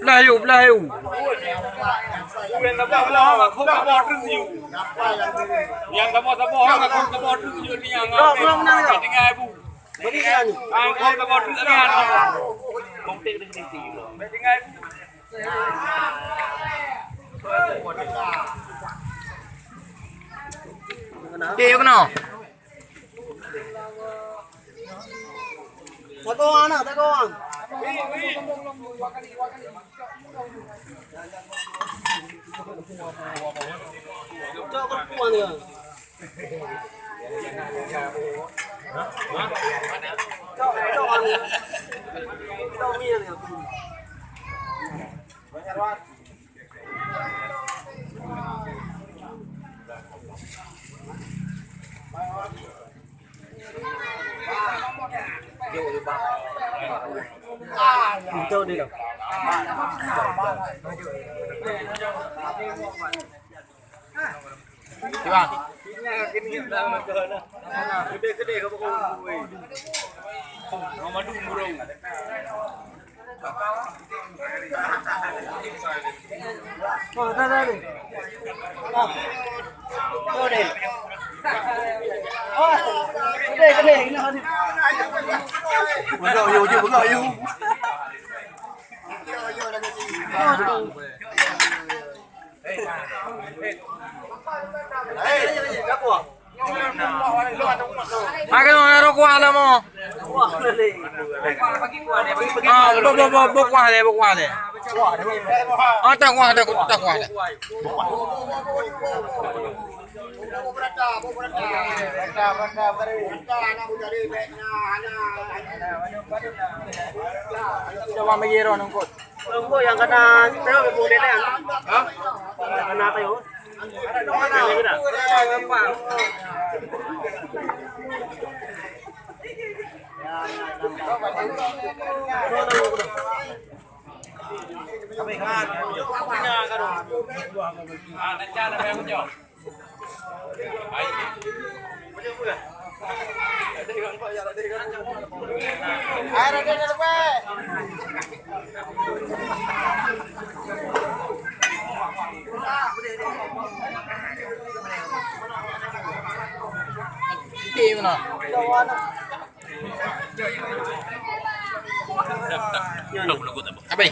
Melayu, Melayu. Không có bọt rất nhiều. Yang tabo không có bọt rất nhiều ni yang. Cái ngay bu. Ang không có bọt rất nhiều. Không tiếc được gì rồi. Cái ngay. Kêu cái nào? Tagoan na, tagoan. Cho con cuồng nữa. Cho ăn. Cho miên nữa. Cho đi đâu? Chị bạn. Cái này là cờ nè. Cái đề không có mùi. Nó mà đun rồi. Ra đi. Cho đi. Cái đề nó đi. Vẫn rồi yêu chứ, vẫn rồi yêu. Hai cái nó qua đâu mà? Bốc qua đây, bốc qua đây. Ta qua đây. Coba magiro ng kot. Tunggu yang kena tayo boleh deh. Hah? Yang kena tayo. Game na. Abay.